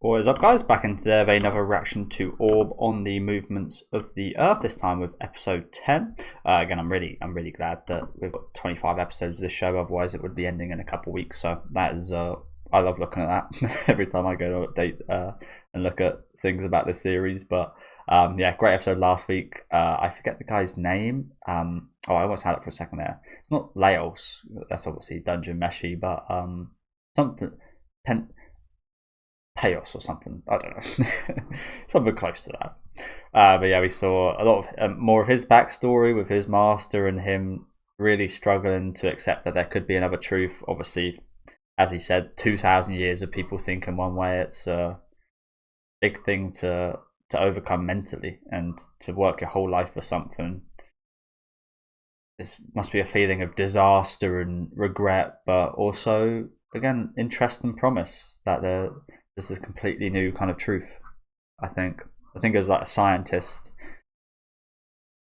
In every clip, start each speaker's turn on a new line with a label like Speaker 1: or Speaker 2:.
Speaker 1: What is up, guys? Back into there with another reaction to Orb on the movements of the Earth. This time with episode 10. Again, I'm really glad that we've got 25 episodes of this show. Otherwise, it would be ending in a couple of weeks. So that is, I love looking at that every time I go to update and look at things about this series. But yeah, great episode last week. I forget the guy's name. Oh, I almost had it for a second there. It's not Laos. That's obviously Dungeon Meshi, but something. Chaos or something, I don't know. Something close to that. But yeah, we saw a lot of more of his backstory with his master and him really struggling to accept that there could be another truth. Obviously, as he said, 2,000 years of people thinking one way. It's a big thing to overcome mentally, and to work your whole life for something. This must be a feeling of disaster and regret, but also, again, interest and promise that this is a completely new kind of truth. I think as like a scientist,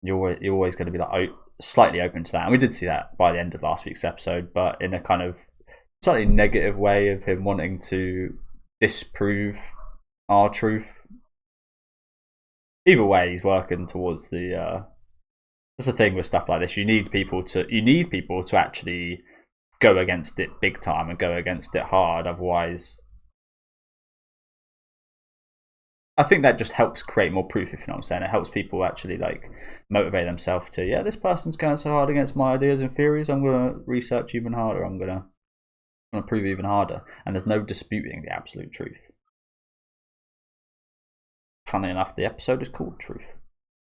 Speaker 1: you're always going to be like slightly open to that, and we did see that by the end of last week's episode, but in a kind of slightly negative way of him wanting to disprove our truth. Either way, he's working towards the. That's the thing with stuff like this. You need people to actually go against it big time and go against it hard. Otherwise, I think that just helps create more proof, if you know what I'm saying. It helps people actually like motivate themselves to, yeah, this person's going so hard against my ideas and theories, I'm going to research even harder, I'm going to prove even harder. And there's no disputing the absolute truth. Funnily enough, the episode is called Truth.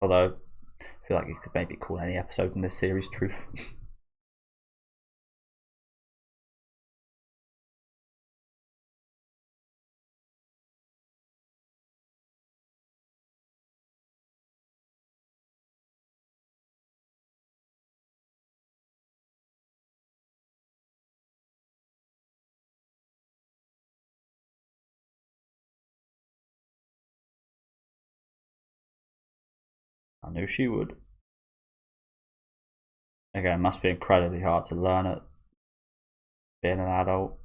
Speaker 1: Although, I feel like you could maybe call any episode in this series Truth. I knew she would. Again, it must be incredibly hard to learn it, being an adult.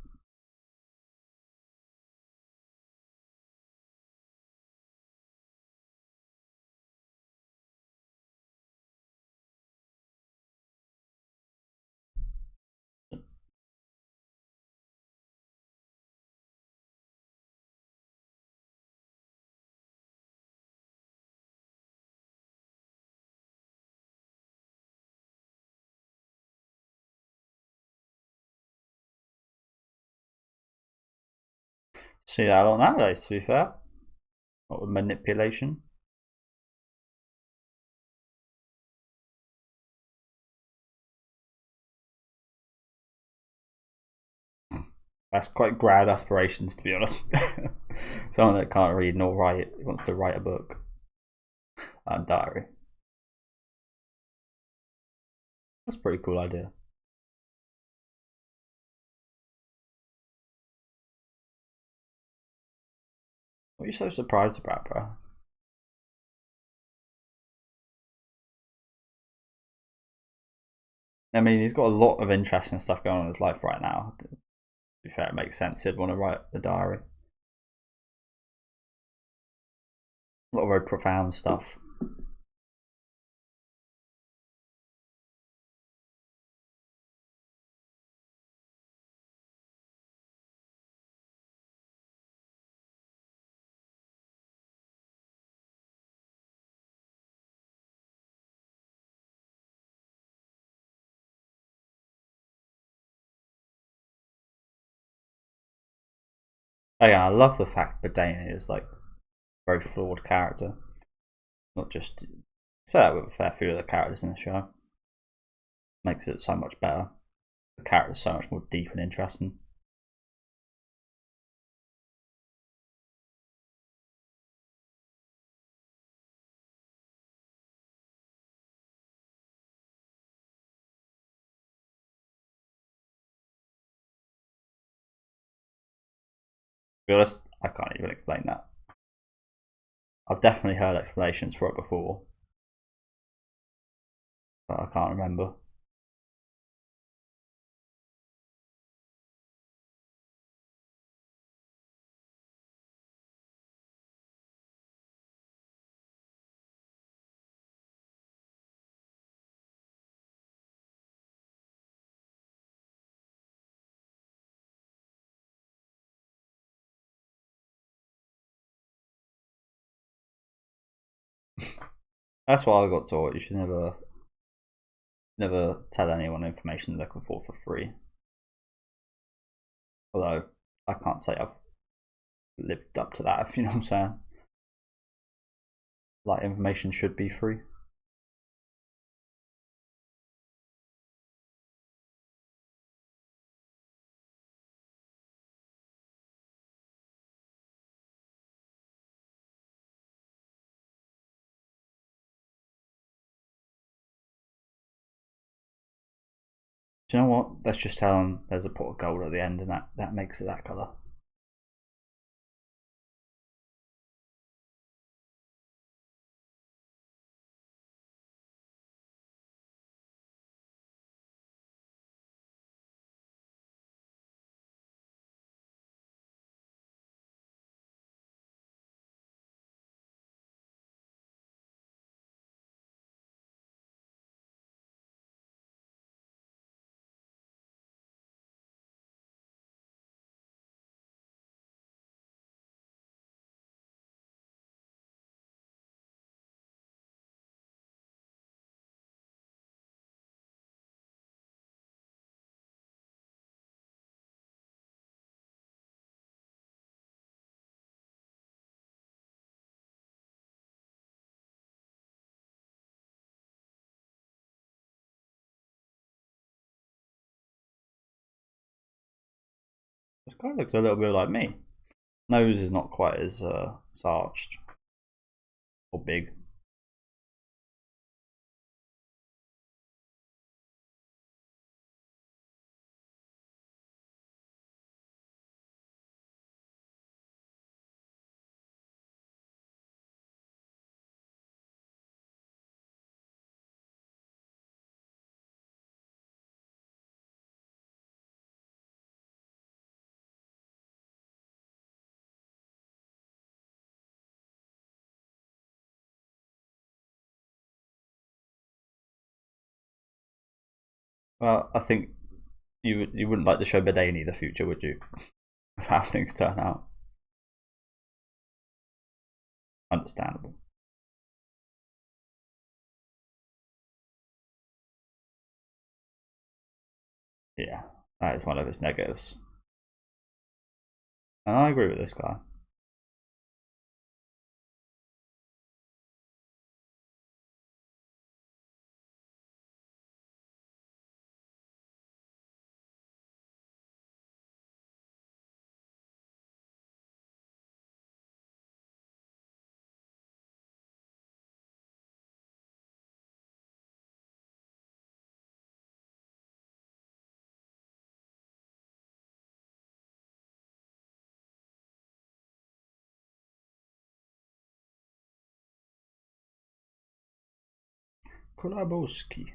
Speaker 1: See that a lot nowadays, to be fair. What with manipulation. That's quite grand aspirations, to be honest. Someone that can't read nor write wants to write a book and diary. That's a pretty cool idea. What are you so surprised about, bro? I mean, he's got a lot of interesting stuff going on in his life right now. To be fair, it makes sense he'd want to write a diary. A lot of very profound stuff. Again, I love the fact that Dana is like a very flawed character. Not just say that with a fair few of the characters in the show. Makes it so much better. The character's so much more deep and interesting. To be honest, I can't even explain that. I've definitely heard explanations for it before, but I can't remember. That's what I got taught. You should never tell anyone information they're looking for free. Although I can't say I've lived up to that, if you know what I'm saying. Like, information should be free. Do you know what? Let's just tell them there's a pot of gold at the end, and that makes it that colour. This guy looks a little bit like me. Nose is not quite as arched or big. Well, I think you wouldn't like to show Bedani the future, would you? Of how things turn out. Understandable. Yeah, that is one of his negatives. And I agree with this guy. Kulabowski.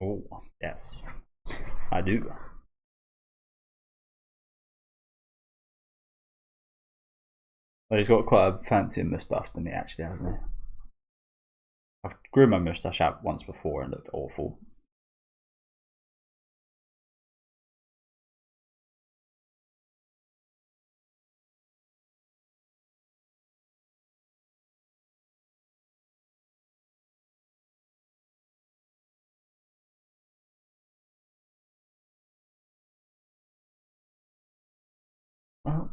Speaker 1: Oh, yes. I do. Well, he's got quite a fancier moustache than me, actually, hasn't he? I've grew my moustache out once before and looked awful. Well,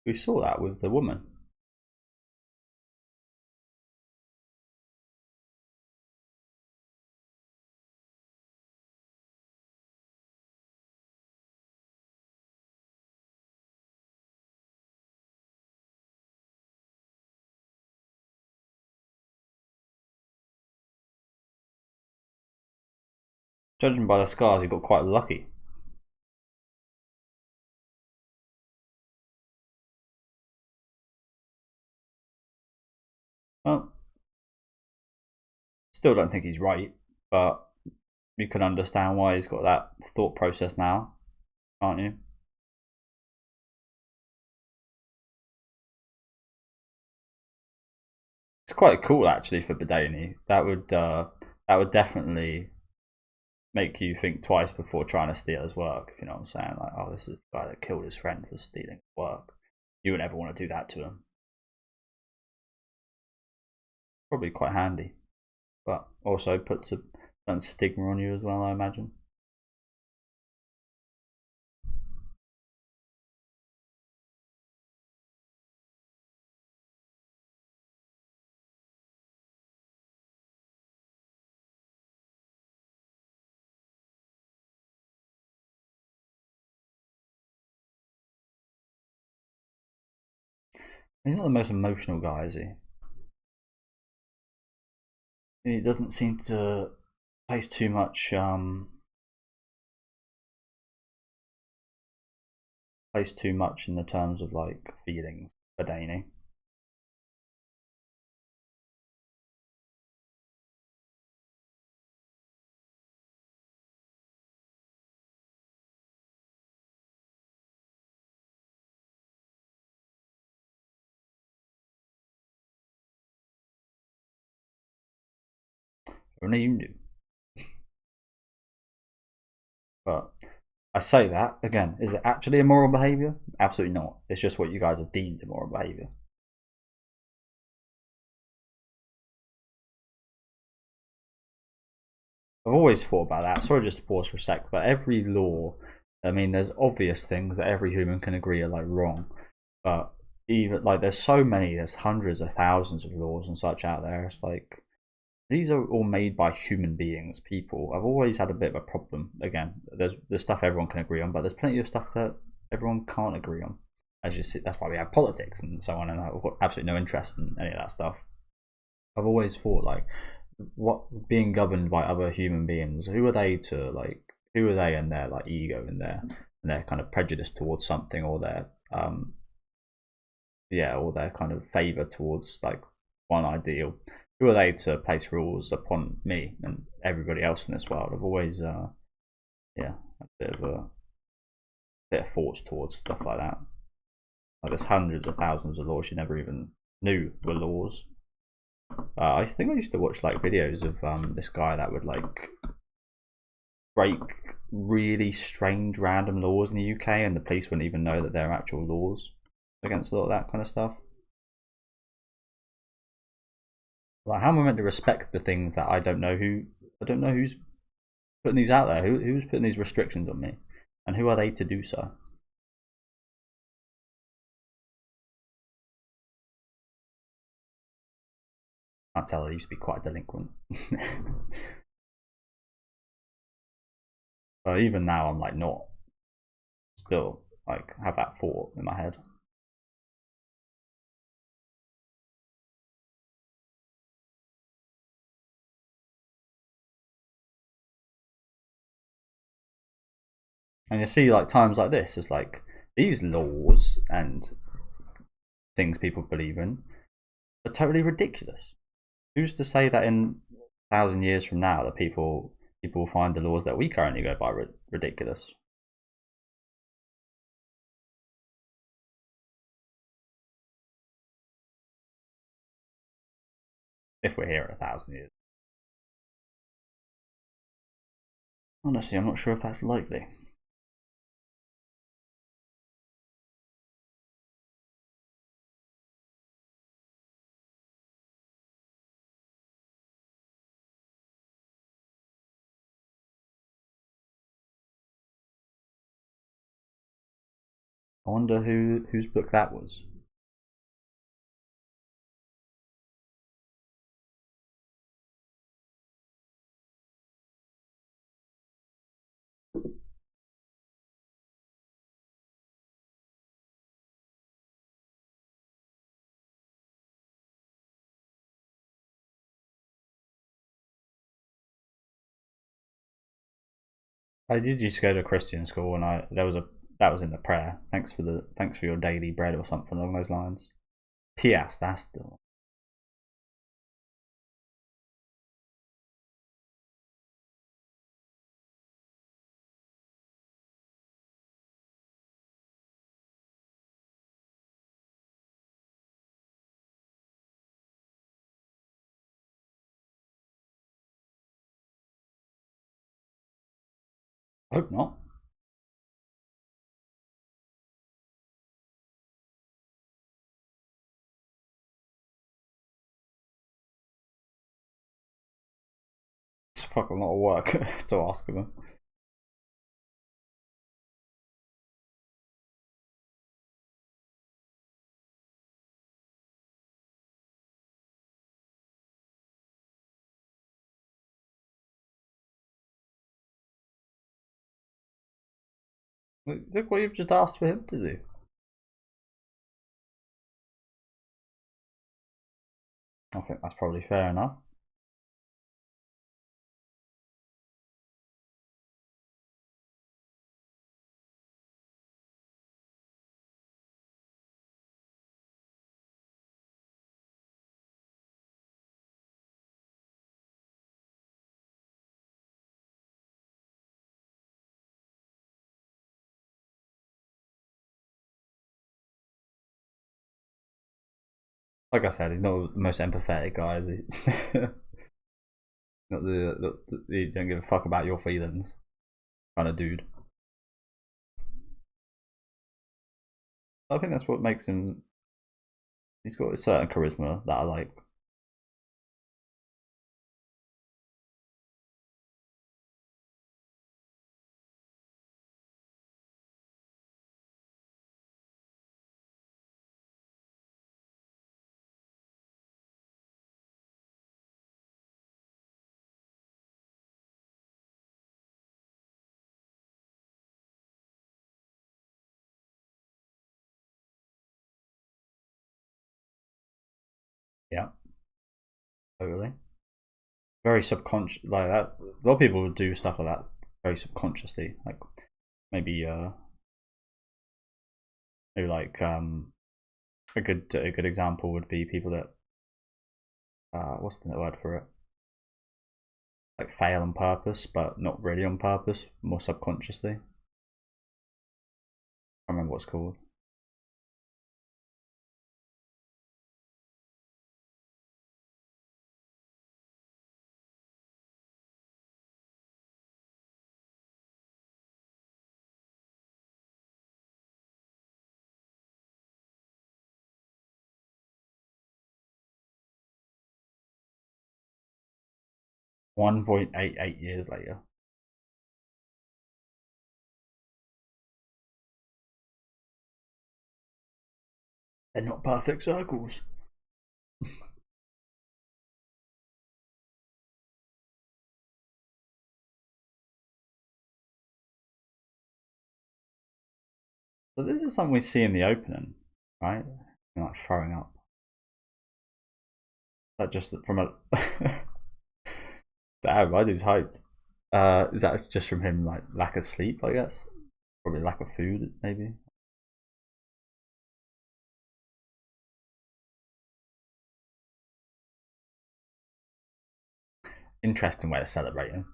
Speaker 1: we saw that with the woman. Judging by the scars, he got quite lucky. Well, still don't think he's right, but you can understand why he's got that thought process now, can't you? It's quite cool actually for Badani. That would definitely make you think twice before trying to steal his work. If you know what I'm saying, like, oh, this is the guy that killed his friend for stealing his work. You would never want to do that to him. Probably quite handy, but also puts a certain stigma on you as well, I imagine. He's not the most emotional guy, is he? He doesn't seem to place too much in the terms of like feelings for Daney. Only you knew. But I say that again, is it actually immoral behaviour? Absolutely not. It's just what you guys have deemed immoral behaviour. I've always thought about that. Sorry, just to pause for a sec, but every law, I mean, there's obvious things that every human can agree are like wrong, but even like there's so many, there's hundreds of thousands of laws and such out there. It's like these are all made by human beings, people. I've always had a bit of a problem. Again, there's stuff everyone can agree on, but there's plenty of stuff that everyone can't agree on. As you see, that's why we have politics and so on. And I've got absolutely no interest in any of that stuff. I've always thought like, what being governed by other human beings? Who are they to like? Who are they and their like ego and their kind of prejudice towards something, or their or their kind of favor towards like one ideal? Who are they to place rules upon me and everybody else in this world? I've always a bit of thoughts towards stuff like that. Like there's hundreds of thousands of laws you never even knew were laws. I think I used to watch like videos of this guy that would like break really strange random laws in the UK, and the police wouldn't even know that they're actual laws against a lot of that kind of stuff. Like, how am I meant to respect the things that I don't know who? I don't know who's putting these out there. Who's putting these restrictions on me, and who are they to do so? I can't tell. I used to be quite delinquent. But even now, I'm like not still like have that thought in my head. And you see, like times like this, it's like these laws and things people believe in are totally ridiculous. Who's to say that in 1,000 years from now that people find the laws that we currently go by ridiculous? If we're here in 1,000 years, honestly, I'm not sure if that's likely. I wonder whose book that was. I did used to go to a Christian school, and I there was a that was in the prayer. Thanks for your daily bread or something along those lines. P.S. That's the Hope not. It's fucking a lot of work to ask of him. Look what you've just asked for him to do. I think that's probably fair enough. Like I said, he's not the most empathetic guy, is he? Not he don't give a fuck about your feelings kind of dude. I think that's what makes him. He's got a certain charisma that I like. Yeah, totally. Very subconscious, like that. A lot of people would do stuff like that very subconsciously. Like maybe, maybe like a good example would be people that what's the word for it? Like fail on purpose, but not really on purpose, more subconsciously. I can't remember what's called. $1.88 later. They're not perfect circles. So this is something we see in the opening, right? You're like throwing up. That just from a damn, my dude's hyped. Is that just from him like lack of sleep? I guess probably lack of food, maybe. Interesting way of celebrating.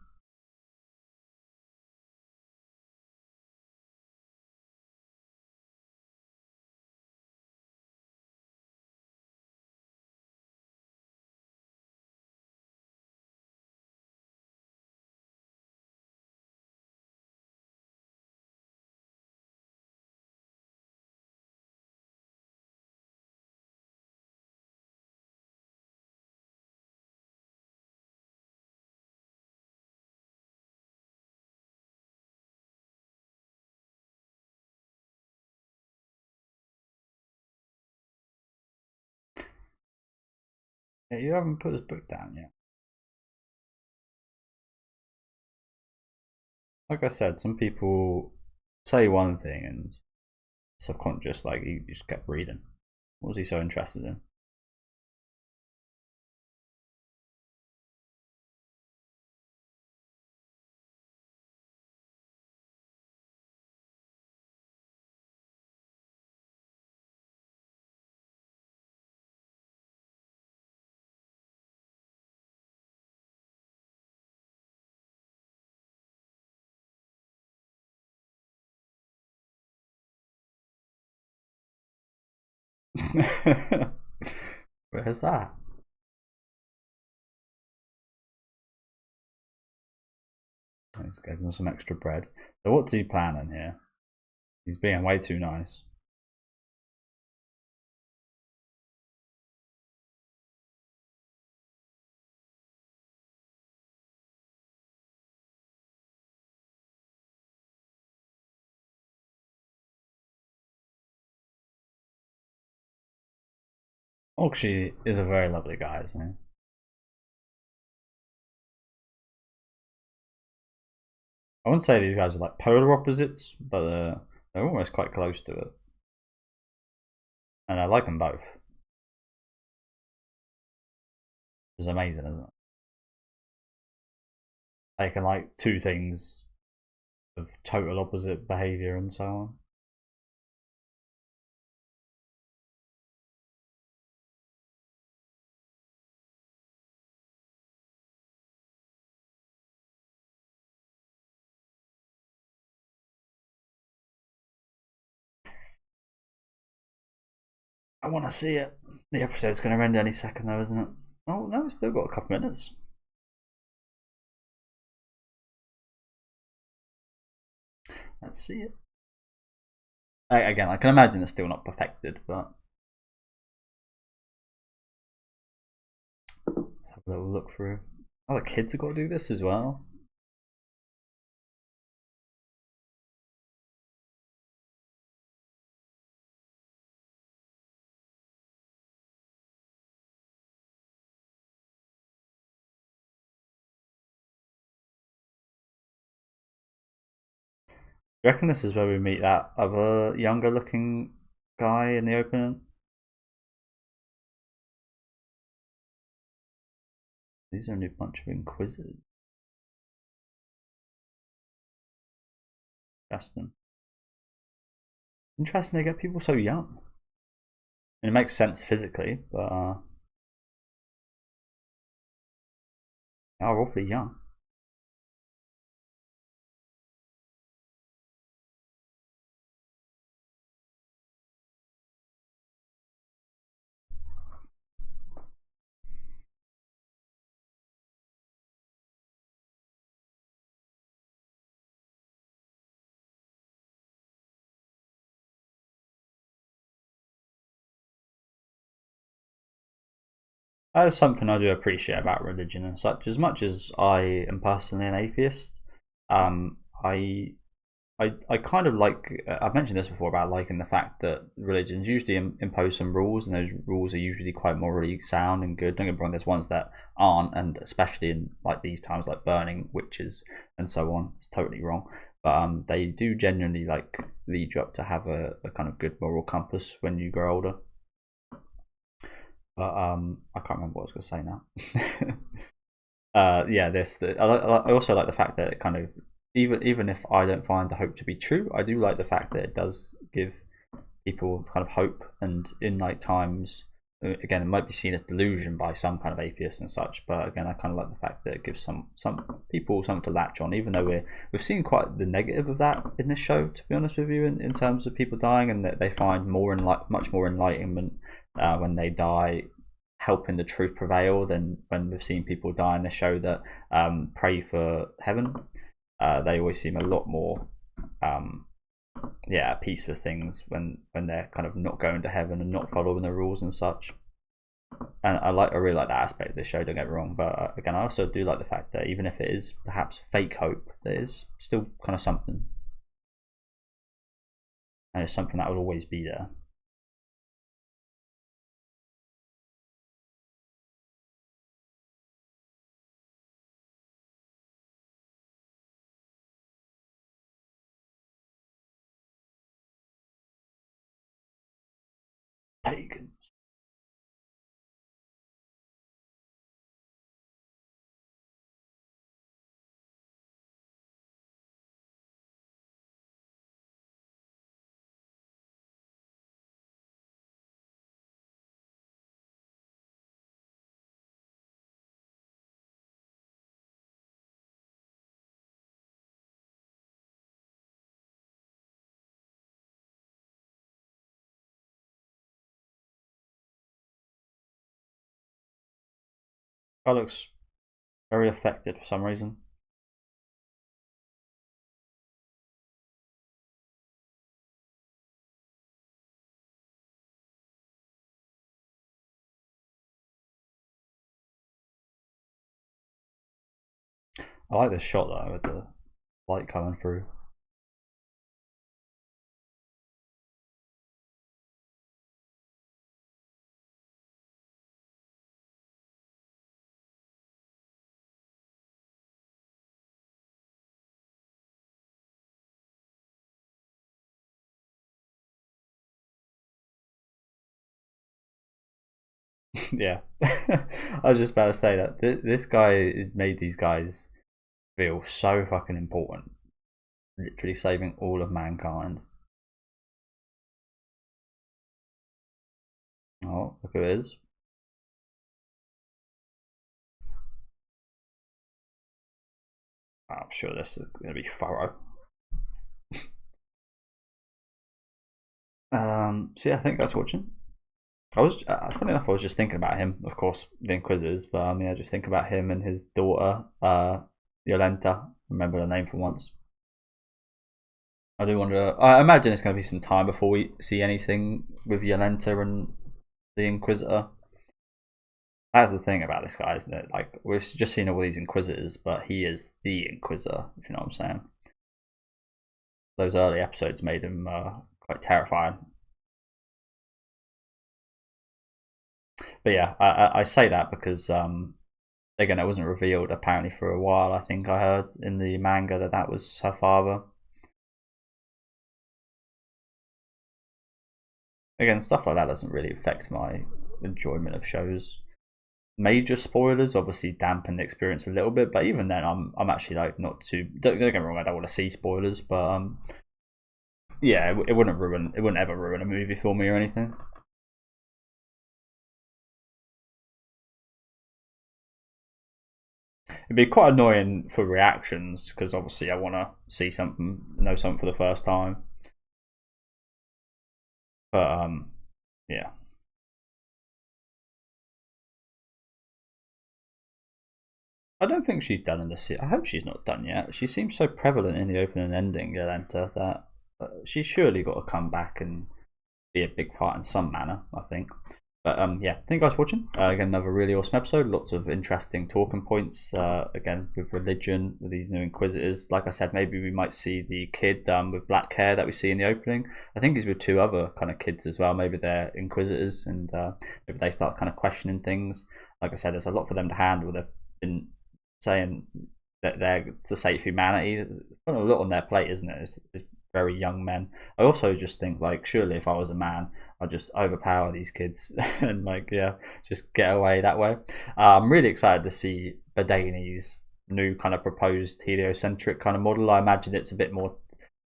Speaker 1: Yeah, you haven't put his book down yet. Like I said, some people say one thing and subconscious, like he just kept reading. What was he so interested in? Where's that? Let's give him some extra bread. So what's he planning here? He's being way too nice. Oxy is a very lovely guy, isn't he? I wouldn't say these guys are like polar opposites, but they're almost quite close to it. And I like them both. It's amazing, isn't it? They can like two things of total opposite behaviour and so on. I want to see it. The episode's going to end any second, though, isn't it? Oh no, we've still got a couple minutes. Let's see it. Again, I can imagine it's still not perfected, but let's have a little look through. Oh, the kids have got to do this as well. Do you reckon this is where we meet that other younger looking guy in the opening? These are only a bunch of inquisitors. Justin. Interesting they get people so young. And it makes sense physically, but they are awfully young. That is something I do appreciate about religion and such. As much as I am personally an atheist, um, I I kind of like. I've mentioned this before about liking the fact that religions usually impose some rules, and those rules are usually quite morally sound and good. Don't get me wrong. There's ones that aren't, and especially in like these times, like burning witches and so on, it's totally wrong. But they do genuinely like lead you up to have a kind of good moral compass when you grow older. But I can't remember what I was going to say now. Yeah, I also like the fact that it kind of even if I don't find the hope to be true, I do like the fact that it does give people kind of hope. And in like times, again, it might be seen as delusion by some kind of atheists and such, but again, I kind of like the fact that it gives some people something to latch on, even though we've seen quite the negative of that in this show. To be honest with you, in terms of people dying, and that they find much more enlightenment when they die, helping the truth prevail, than when we've seen people die in the show that pray for heaven. They always seem a lot more at peace with things when they're kind of not going to heaven and not following the rules and such. And I really like that aspect of the show. Don't get me wrong, but again, I also do like the fact that even if it is perhaps fake hope, there is still kind of something, and it's something that will always be there. Pagans. That looks very affected for some reason. I like this shot though with the light coming through. Yeah, I was just about to say that this guy has made these guys feel so fucking important, literally saving all of mankind. Oh, look who it is. I'm sure this is going to be thorough. So yeah, I think that's watching. I was funny enough. I was just thinking about him, of course, the Inquisitors, but yeah, just think about him and his daughter, Yolenta. Remember the name for once. I do wonder. I imagine it's going to be some time before we see anything with Yolenta and the Inquisitor. That's the thing about this guy, isn't it? Like we've just seen all these Inquisitors, but he is the Inquisitor. If you know what I'm saying. Those early episodes made him quite terrifying. But yeah, I say that because again, it wasn't revealed apparently for a while. I think I heard in the manga that was her father. Again, stuff like that doesn't really affect my enjoyment of shows. Major spoilers obviously dampen the experience a little bit, but even then, I'm actually like not too. Don't get me wrong, I don't want to see spoilers, but yeah, it wouldn't ever ruin a movie for me or anything. It'd be quite annoying for reactions because obviously I want to see something, know something for the first time. But yeah. I don't think she's done in this. I hope she's not done yet. She seems so prevalent in the opening and ending, Yolanta, that she's surely got to come back and be a big part in some manner, I think. But yeah, thank you guys for watching. Again, another really awesome episode. Lots of interesting talking points. Again, with religion, with these new Inquisitors. Like I said, maybe we might see the kid with black hair that we see in the opening. I think he's with two other kind of kids as well. Maybe they're Inquisitors and maybe they start kind of questioning things. Like I said, there's a lot for them to handle. They've been saying that they're to save humanity. Got a lot on their plate, isn't it? It's very young men. I also just think like surely if I was a man, I'd just overpower these kids and like yeah, just get away that way. I'm really excited to see Badani's new kind of proposed heliocentric kind of model. I imagine it's a bit more.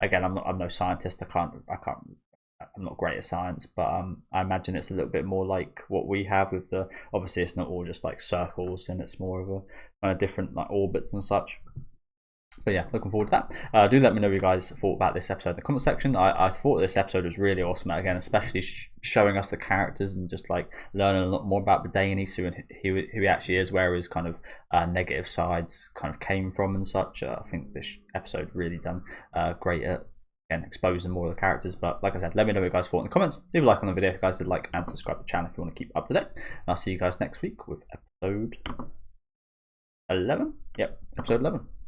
Speaker 1: Again, I'm no scientist. I'm not great at science, but I imagine it's a little bit more like what we have with the. Obviously, it's not all just like circles, and it's more of a kind of different like orbits and such. But yeah, looking forward to that. Do let me know what you guys thought about this episode in the comment section. I thought this episode was really awesome. Again, especially showing us the characters and just like learning a lot more about Badani, who he actually is, where his kind of negative sides kind of came from and such. I think this episode really done great at again exposing more of the characters. But like I said, let me know what you guys thought in the comments. Leave a like on the video if you guys did like, and subscribe to the channel if you want to keep up to date. And I'll see you guys next week with episode 11. Yep, episode 11.